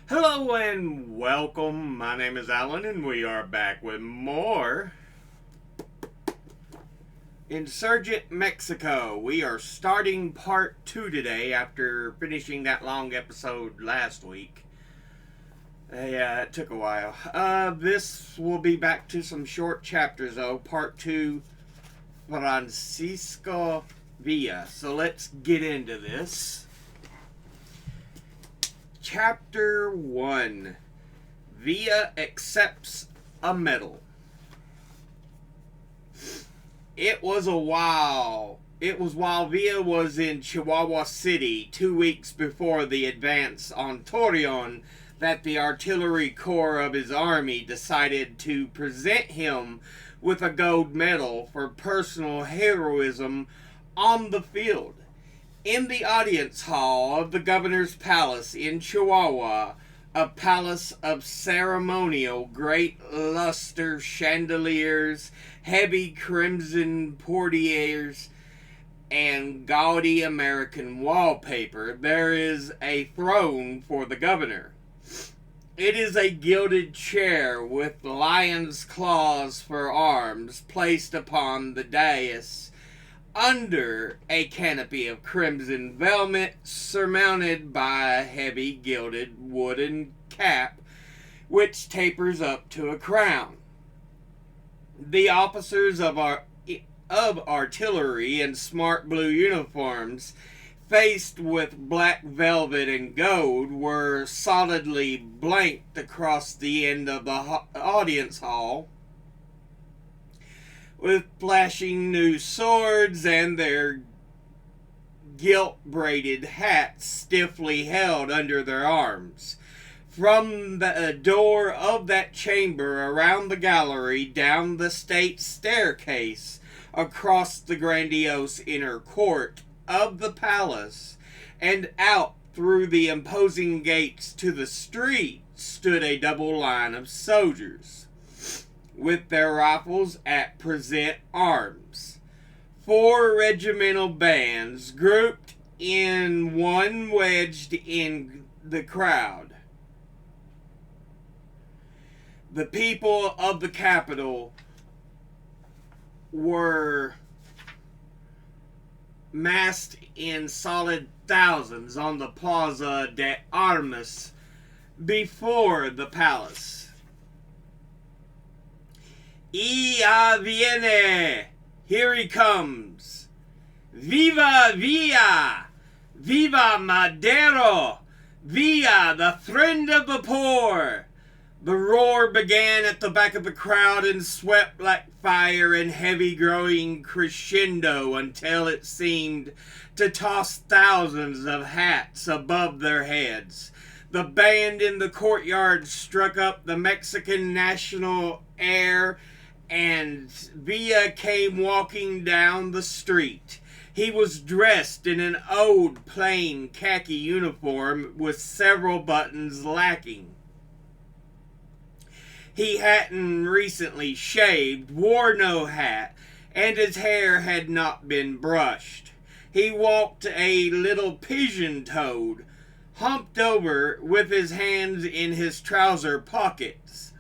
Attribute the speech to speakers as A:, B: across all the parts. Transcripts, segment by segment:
A: Hello and welcome. My name is Alan, and we are back with more Insurgent Mexico. We are starting part 2 today after finishing that long episode last week. Yeah, it took a while. This will be back to some short chapters though. Part 2, Francisco Villa. So let's get into this. Chapter 1. Villa accepts a medal. It was while Villa was in Chihuahua City 2 weeks before the advance on Torreon that the artillery corps of his army decided to present him with a gold medal for personal heroism on the field. In the audience hall of the governor's palace in Chihuahua, a palace of ceremonial great luster chandeliers, heavy crimson portieres, and gaudy American wallpaper, there is a throne for the governor. It is a gilded chair with lion's claws for arms placed upon the dais, under a canopy of crimson velvet surmounted by a heavy gilded wooden cap which tapers up to a crown. The officers of artillery in smart blue uniforms, faced with black velvet and gold, were solidly blanked across the end of the audience hall, with flashing new swords and their gilt-braided hats stiffly held under their arms. From the door of that chamber, around the gallery, down the state staircase, across the grandiose inner court of the palace, and out through the imposing gates to the street, stood a double line of soldiers, with their rifles at present arms. 4 regimental bands grouped in one wedged in the crowd. The people of the capital were massed in solid thousands on the Plaza de Armas before the palace. Ya viene! Here he comes! Viva Villa! Viva Madero! Villa, the friend of the poor! The roar began at the back of the crowd and swept like fire in heavy growing crescendo until it seemed to toss thousands of hats above their heads. The band in the courtyard struck up the Mexican national air, and Villa came walking down the street. He was dressed in an old plain khaki uniform with several buttons lacking. He hadn't recently shaved, wore no hat, and his hair had not been brushed. He walked a little pigeon-toed, humped over with his hands in his trouser pockets.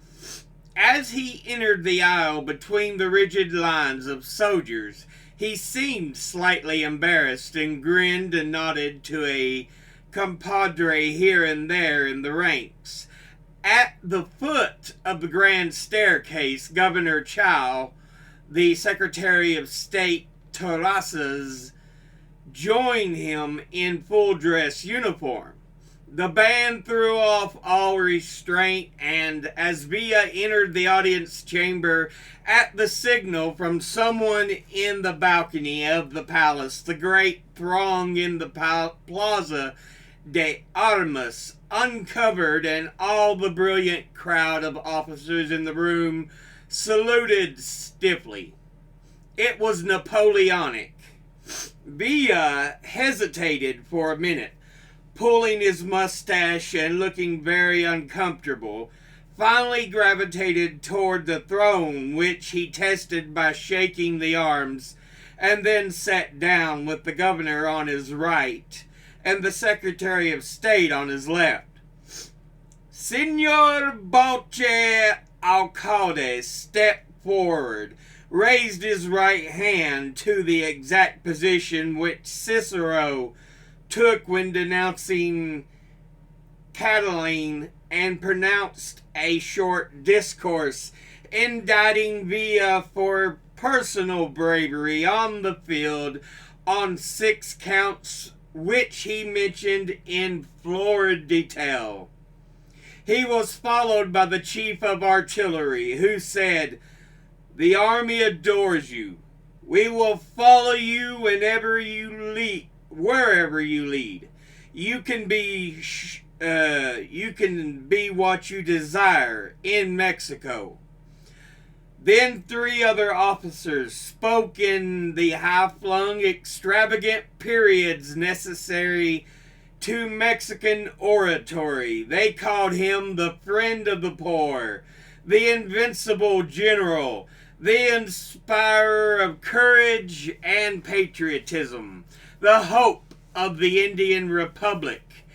A: As he entered the aisle between the rigid lines of soldiers, he seemed slightly embarrassed and grinned and nodded to a compadre here and there in the ranks. At the foot of the grand staircase, Governor Chow, the Secretary of State Terrazas, joined him in full-dress uniform. The band threw off all restraint, and as Villa entered the audience chamber at the signal from someone in the balcony of the palace, the great throng in the Plaza de Armas uncovered, and all the brilliant crowd of officers in the room saluted stiffly. It was Napoleonic. Villa hesitated for a minute, pulling his mustache and looking very uncomfortable, finally gravitated toward the throne, which he tested by shaking the arms, and then sat down with the governor on his right and the Secretary of State on his left. Senor Balche Alcalde stepped forward, raised his right hand to the exact position which Cicero took when denouncing Catiline, and pronounced a short discourse indicting Villa for personal bravery on the field on 6 counts which he mentioned in florid detail. He was followed by the chief of artillery, who said, "The army adores you. We will follow you wherever you lead. You can be what you desire in Mexico." Then 3 other officers spoke in the high-flung, extravagant periods necessary to Mexican oratory. They called him the friend of the poor, the invincible general, the inspirer of courage and patriotism, the hope of the Indian Republic.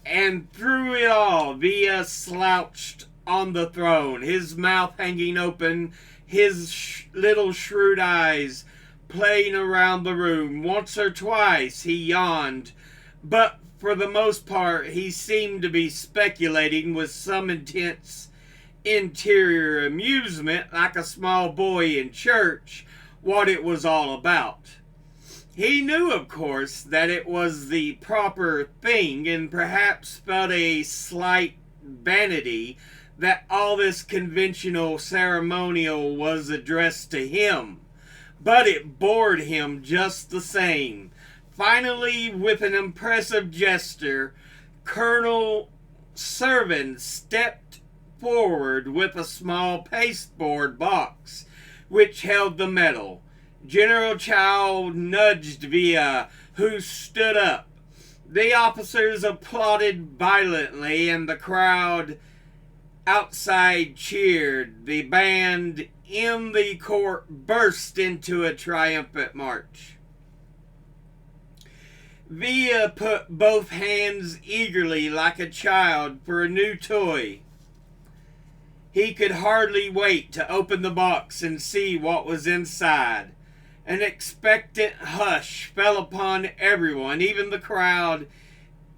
A: And through it all, Villa slouched on the throne, his mouth hanging open, his little shrewd eyes playing around the room. Once or twice he yawned, but for the most part he seemed to be speculating with some intense interior amusement, like a small boy in church, what it was all about. He knew, of course, that it was the proper thing, and perhaps felt a slight vanity that all this conventional ceremonial was addressed to him, but it bored him just the same. Finally, with an impressive gesture, Colonel Servin stepped forward with a small pasteboard box which held the medal. General Chow nudged Villa, who stood up. The officers applauded violently, and the crowd outside cheered. The band in the court burst into a triumphant march. Villa put both hands eagerly like a child for a new toy. He could hardly wait to open the box and see what was inside. An expectant hush fell upon everyone, even the crowd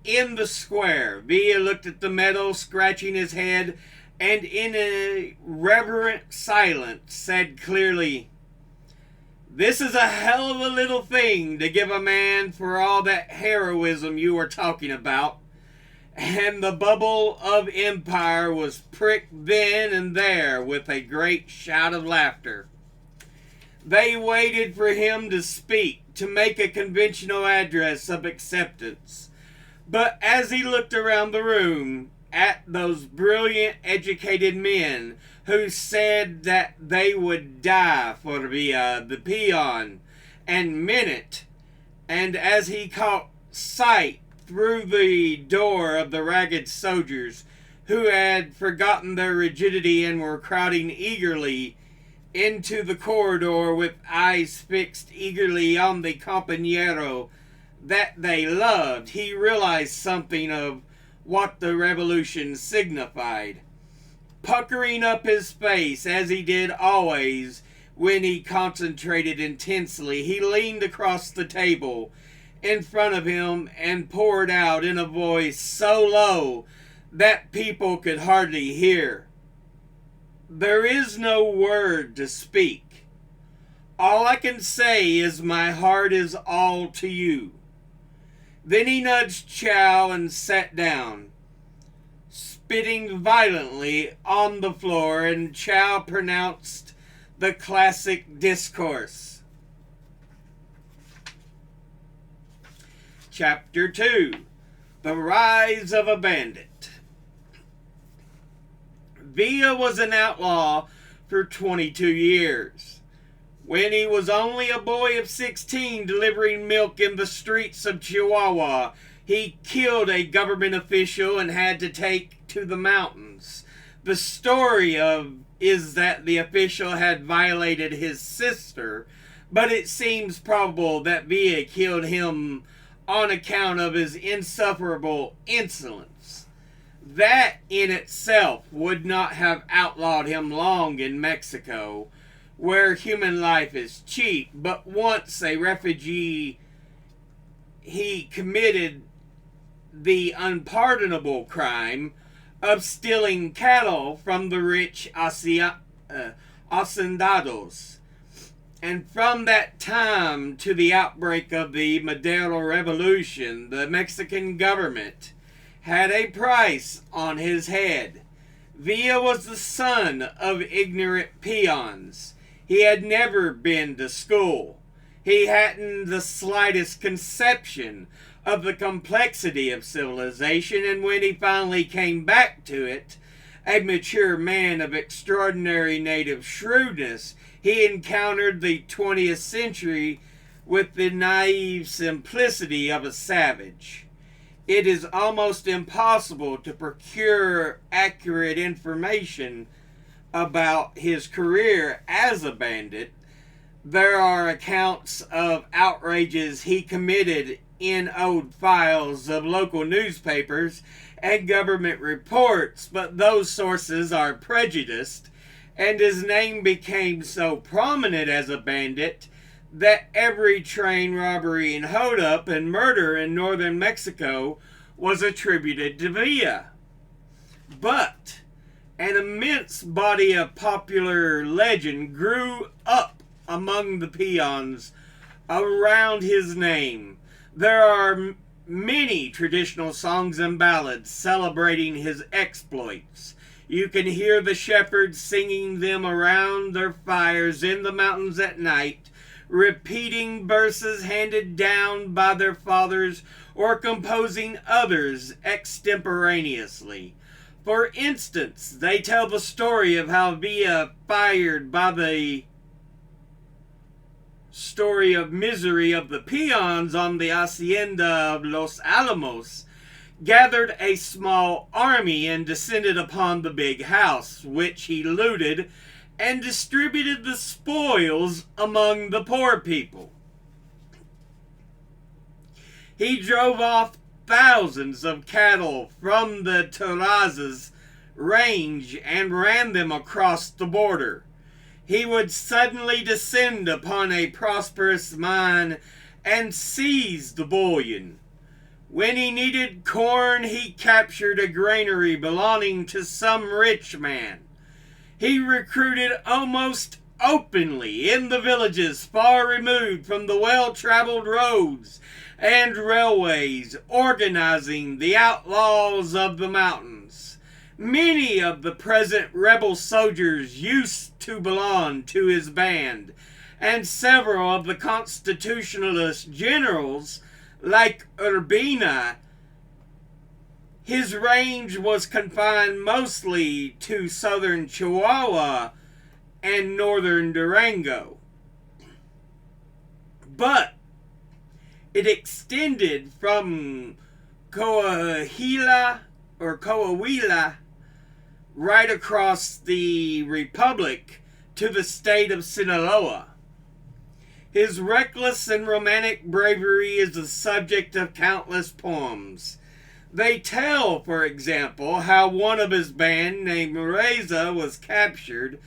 A: in the square. Villa looked at the medal, scratching his head, and in a reverent silence said clearly, "This is a hell of a little thing to give a man for all that heroism you were talking about." And the bubble of empire was pricked then and there with a great shout of laughter. They waited for him to speak, to make a conventional address of acceptance. But as he looked around the room at those brilliant, educated men who said that they would die for Villa, the peon, and meant it, and as he caught sight through the door of the ragged soldiers who had forgotten their rigidity and were crowding eagerly into the corridor with eyes fixed eagerly on the compañero that they loved, he realized something of what the revolution signified. Puckering up his face, as he did always when he concentrated intensely, he leaned across the table in front of him and poured out in a voice so low that people could hardly hear, "There is no word to speak. All I can say is my heart is all to you." Then he nudged Chow and sat down, spitting violently on the floor, and Chow pronounced the classic discourse. Chapter 2. The Rise of a Bandit. Villa was an outlaw for 22 years. When he was only a boy of 16 delivering milk in the streets of Chihuahua, he killed a government official and had to take to the mountains. The story is that the official had violated his sister, but it seems probable that Villa killed him on account of his insufferable insolence. That in itself would not have outlawed him long in Mexico, where human life is cheap, but once a refugee, he committed the unpardonable crime of stealing cattle from the rich hacendados. And from that time to the outbreak of the Madero Revolution, the Mexican government had a price on his head. Villa was the son of ignorant peons. He had never been to school. He hadn't the slightest conception of the complexity of civilization, and when he finally came back to it, a mature man of extraordinary native shrewdness, he encountered the 20th century with the naive simplicity of a savage. It is almost impossible to procure accurate information about his career as a bandit. There are accounts of outrages he committed in old files of local newspapers and government reports, but those sources are prejudiced, and his name became so prominent as a bandit that every train robbery and hold-up and murder in northern Mexico was attributed to Villa. But an immense body of popular legend grew up among the peons around his name. There are many traditional songs and ballads celebrating his exploits. You can hear the shepherds singing them around their fires in the mountains at night, repeating verses handed down by their fathers or composing others extemporaneously. For instance, they tell the story of how Villa, fired by the story of misery of the peons on the hacienda of Los Alamos, gathered a small army and descended upon the big house, which he looted and distributed the spoils among the poor people. He drove off thousands of cattle from the Terrazas range and ran them across the border. He would suddenly descend upon a prosperous mine and seize the bullion. When he needed corn, he captured a granary belonging to some rich man. He recruited almost openly in the villages far removed from the well-traveled roads and railways, organizing the outlaws of the mountains. Many of the present rebel soldiers used to belong to his band, and several of the constitutionalist generals, like Urbina. His range was confined mostly to southern Chihuahua and northern Durango, but it extended from Coahuila right across the Republic to the state of Sinaloa. His reckless and romantic bravery is the subject of countless poems. They tell, for example, how one of his band, named Reza, was captured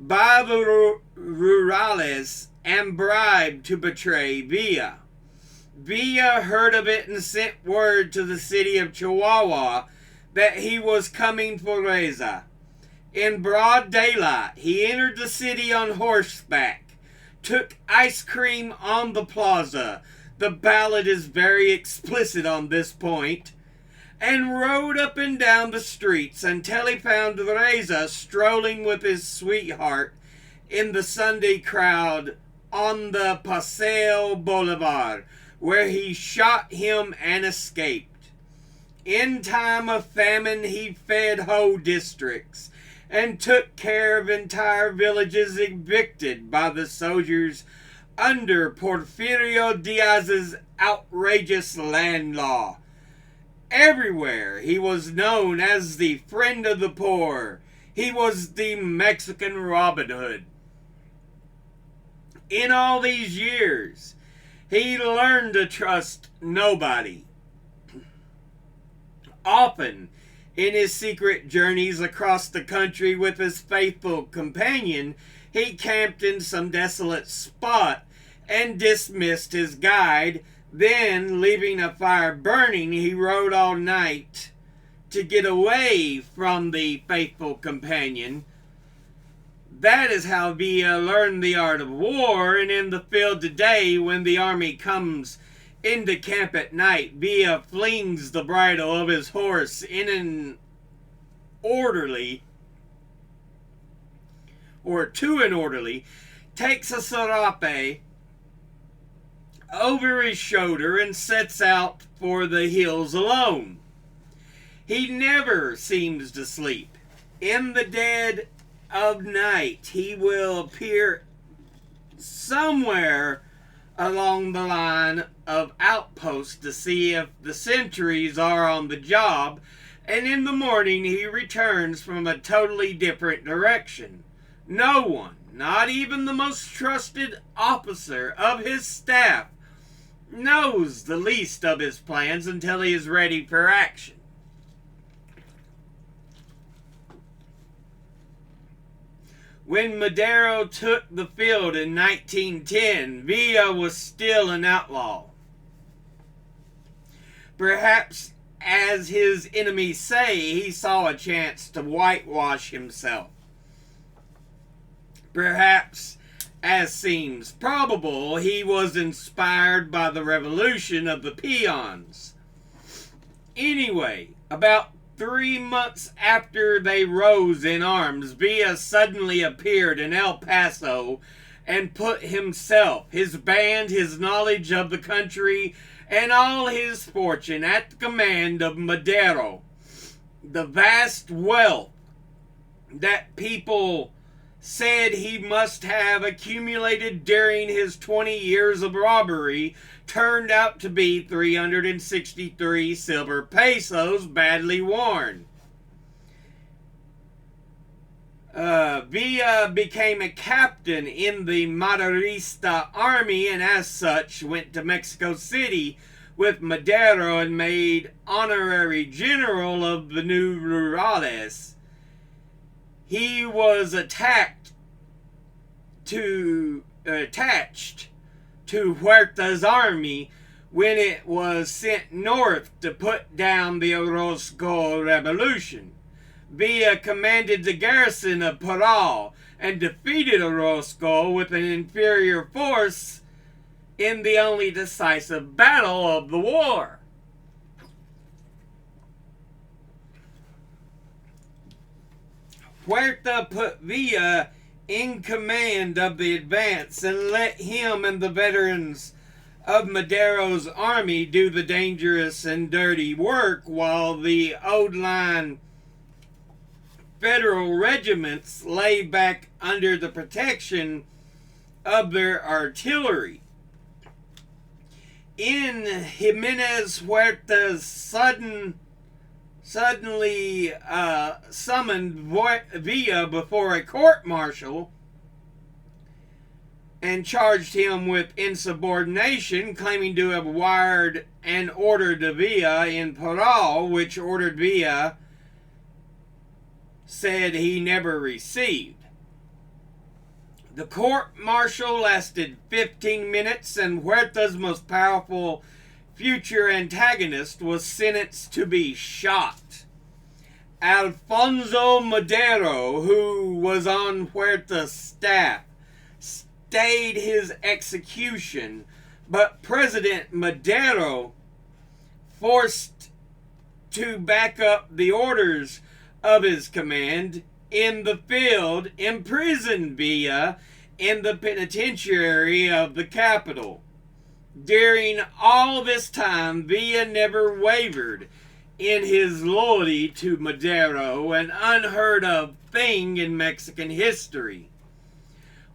A: by the rurales and bribed to betray Villa. Villa heard of it and sent word to the city of Chihuahua that he was coming for Reza. In broad daylight, he entered the city on horseback, took ice cream on the plaza, the ballad is very explicit on this point, and rode up and down the streets until he found Reza strolling with his sweetheart in the Sunday crowd on the Paseo Boulevard, where he shot him and escaped. In time of famine, he fed whole districts and took care of entire villages evicted by the soldiers under Porfirio Diaz's outrageous land law. Everywhere he was known as the friend of the poor. He was the Mexican Robin Hood. In all these years, he learned to trust nobody. Often, In his secret journeys across the country with his faithful companion, he camped in some desolate spot and dismissed his guide. Then, leaving a fire burning, he rode all night to get away from the faithful companion. That is how Villa learned the art of war, and in the field today, when the army comes into camp at night, Villa flings the bridle of his horse in an orderly, or to an orderly, takes a serape over his shoulder and sets out for the hills alone. He never seems to sleep. In the dead of night, he will appear somewhere along the line of outposts to see if the sentries are on the job, and in the morning he returns from a totally different direction. No one, not even the most trusted officer of his staff, knows the least of his plans until he is ready for action. When Madero took the field in 1910, Villa was still an outlaw. Perhaps, as his enemies say, he saw a chance to whitewash himself. Perhaps, as seems probable, he was inspired by the revolution of the peons. Anyway, about 3 months after they rose in arms, Villa suddenly appeared in El Paso and put himself, his band, his knowledge of the country, and all his fortune at the command of Madero. The vast wealth that people said he must have accumulated during his 20 years of robbery turned out to be 363 silver pesos, badly worn. Villa became a captain in the Maderista army, and as such went to Mexico City with Madero and made honorary general of the new Rurales. He was attached to Huerta's army when it was sent north to put down the Orozco Revolution. Villa commanded the garrison of Parral and defeated Orozco with an inferior force in the only decisive battle of the war. Huerta put Villa in command of the advance and let him and the veterans of Madero's army do the dangerous and dirty work, while the old line federal regiments lay back under the protection of their artillery. In Jimenez Huerta's suddenly summoned Villa before a court-martial and charged him with insubordination, claiming to have wired an order to Villa in Parral, which ordered Villa said he never received. The court-martial lasted 15 minutes, and Huerta's most powerful future antagonist was sentenced to be shot. Alfonso Madero, who was on Huerta's staff, stayed his execution, but President Madero, forced to back up the orders of his command in the field, imprisoned Villa in the penitentiary of the capital. During all this time, Villa never wavered in his loyalty to Madero, an unheard of thing in Mexican history.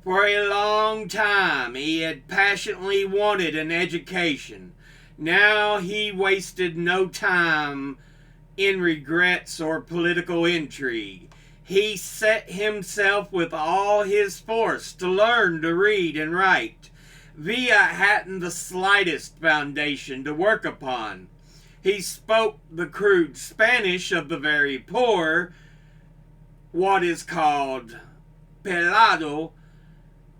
A: For a long time, he had passionately wanted an education. Now he wasted no time in regrets or political intrigue. He set himself with all his force to learn to read and write. Villa hadn't the slightest foundation to work upon. He spoke the crude Spanish of the very poor, what is called pelado.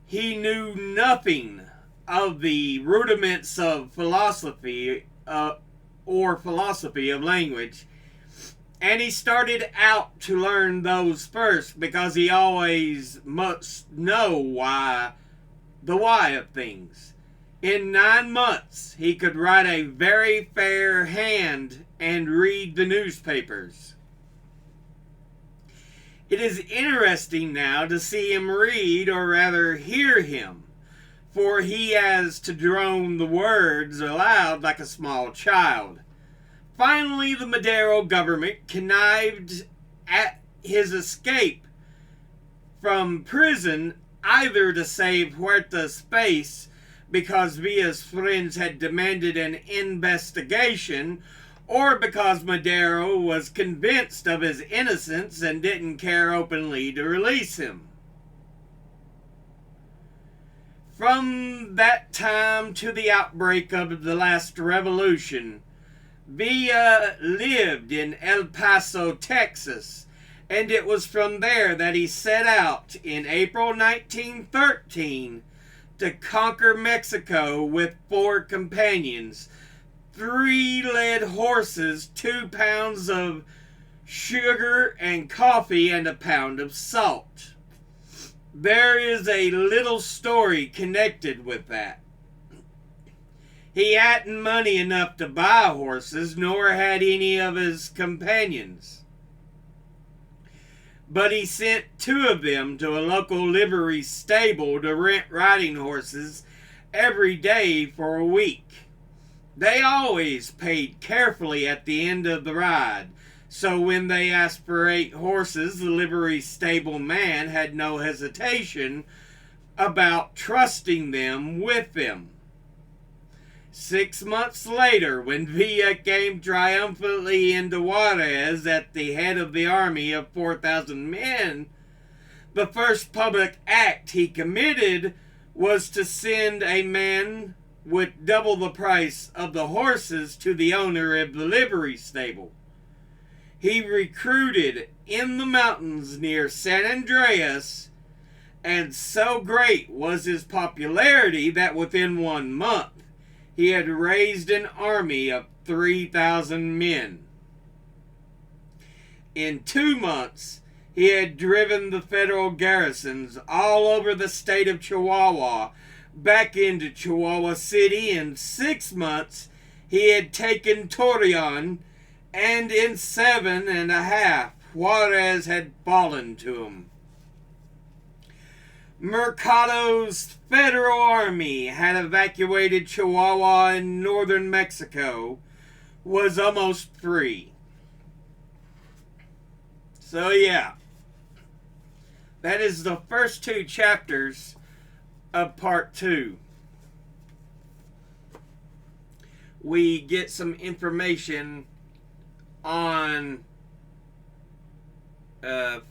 A: He knew nothing of the rudiments of philosophy or philosophy of language. And he started out to learn those first because he always must know the why of things. In 9 months, he could write a very fair hand and read the newspapers. It is interesting now to see him read, or rather hear him, for he has to drone the words aloud like a small child. Finally, the Madero government connived at his escape from prison, either to save Huerta's face because Villa's friends had demanded an investigation, or because Madero was convinced of his innocence and didn't care openly to release him. From that time to the outbreak of the last revolution, Villa lived in El Paso, Texas, and it was from there that he set out in April 1913 to conquer Mexico with 4 companions, 3 led horses, 2 pounds of sugar and coffee, and a pound of salt. There is a little story connected with that. He hadn't money enough to buy horses, nor had any of his companions. But he sent 2 of them to a local livery stable to rent riding horses every day for a week. They always paid carefully at the end of the ride, so when they asked for 8 horses, the livery stable man had no hesitation about trusting them with them. 6 months later, when Villa came triumphantly into Juarez at the head of the army of 4,000 men, the first public act he committed was to send a man with double the price of the horses to the owner of the livery stable. He recruited in the mountains near San Andreas, and so great was his popularity that within 1 month, he had raised an army of 3,000 men. In 2 months, he had driven the federal garrisons all over the state of Chihuahua back into Chihuahua City. In 6 months, he had taken Torreon, and in 7.5, Juarez had fallen to him. Mercado's federal army had evacuated Chihuahua in northern Mexico, was almost free. So yeah, that is the first 2 chapters of part 2. We get some information on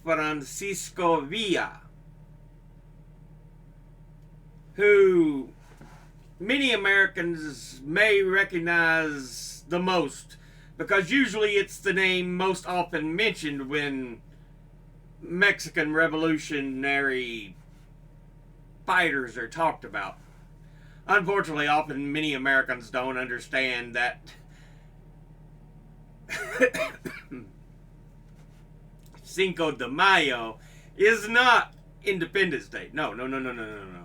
A: Francisco Villa, who many Americans may recognize the most, because usually it's the name most often mentioned when Mexican revolutionary fighters are talked about. Unfortunately, often many Americans don't understand that Cinco de Mayo is not Independence Day. No.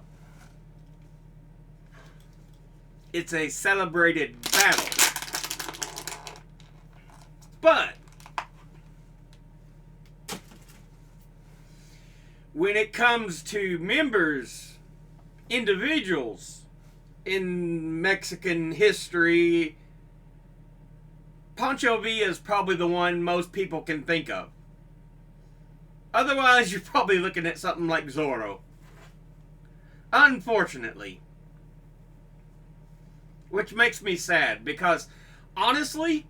A: It's a celebrated battle. But when it comes to members, individuals in Mexican history, Pancho Villa is probably the one most people can think of. Otherwise, you're probably looking at something like Zorro. Unfortunately. Which makes me sad, because honestly,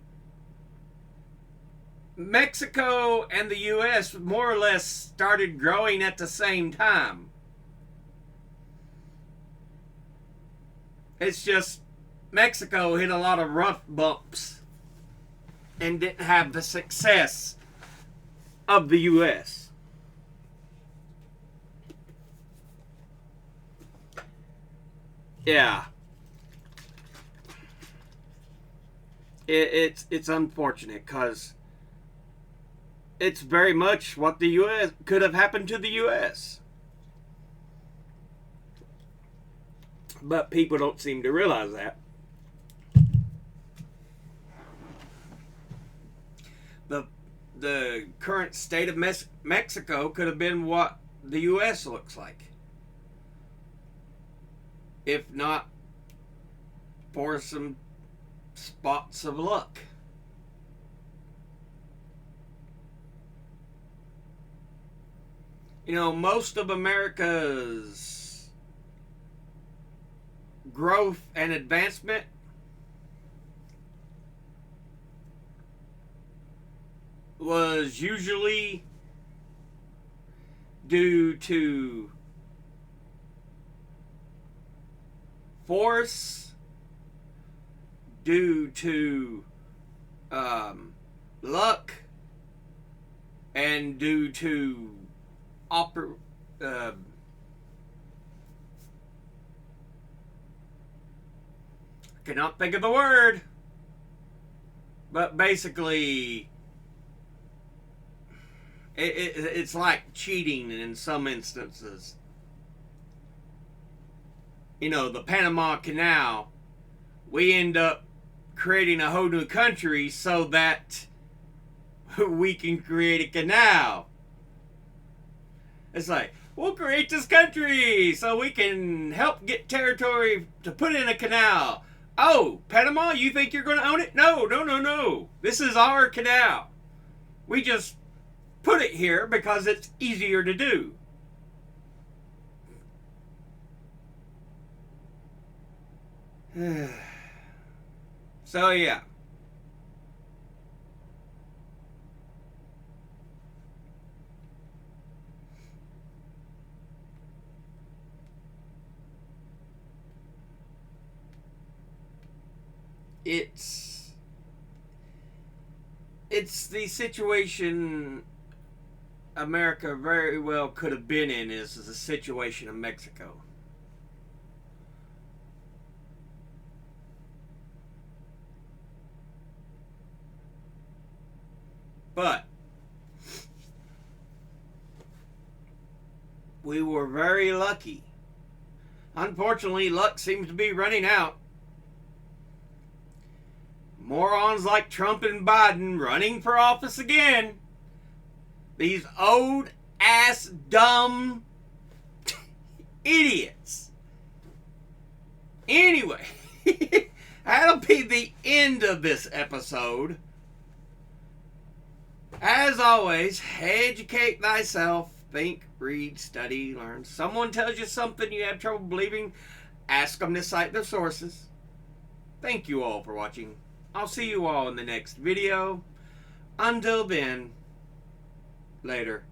A: Mexico and the U.S. more or less started growing at the same time. It's just Mexico hit a lot of rough bumps and didn't have the success of the U.S. Yeah. It's unfortunate because it's very much what the U.S. could have happened to the U.S. But people don't seem to realize that. The current state of Mexico could have been what the U.S. looks like, if not for some spots of luck. You know, most of America's growth and advancement was usually due to force, due to luck, and due to cannot think of the word, but basically it's like cheating in some instances. You know, the Panama Canal, we end up creating a whole new country so that we can create a canal. It's like, we'll create this country so we can help get territory to put in a canal. Oh, Panama, you think you're going to own it? No, no, no, no. This is our canal. We just put it here because it's easier to do. So, yeah. It's the situation America very well could have been in is the situation of Mexico. But we were very lucky. Unfortunately, luck seems to be running out. Morons like Trump and Biden running for office again. These old ass dumb idiots. Anyway, that'll be the end of this episode. As always, educate thyself. Think, read, study, learn. Someone tells you something you have trouble believing, ask them to cite their sources. Thank you all for watching. I'll see you all in the next video. Until then, later.